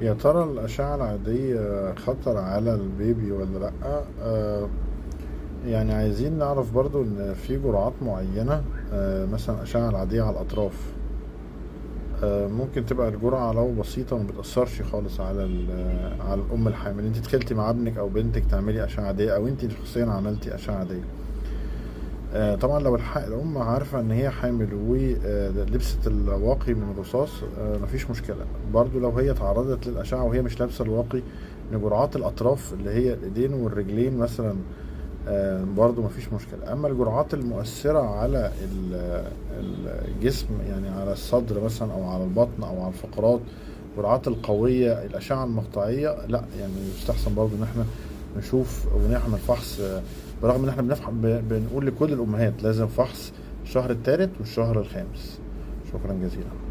يا ترى الأشعة العادية خطر على البيبي ولا لأ؟ يعني عايزين نعرف برضو إن في جرعات معينة. مثلا الأشعة العادية على الأطراف ممكن تبقى الجرعة لو بسيطة وما بتأثرش خالص على على الأم الحامل. انت دخلتي مع ابنك أو بنتك تعملي أشعة عادية، أو انت شخصيا عملتي أشعة عادية. طبعا لو الأم عارفة إن هي حامل ولبست الواقي من الرصاص، مفيش مشكلة. برضو لو هي تعرضت للأشعة وهي مش لابسة الواقي، إن جرعات الأطراف اللي هي الإيدين والرجلين مثلا برضو مفيش مشكلة. أما الجرعات المؤثرة على الجسم، يعني على الصدر مثلا أو على البطن أو على الفقرات، الجرعات القوية، الأشعة المقطعية، لا يعني يستحسن برضو إن احنا نشوف ونعمل فحص. برغم إن احنا بنقول لكل الأمهات لازم فحص الشهر الثالث والشهر الخامس. شكرا جزيلا.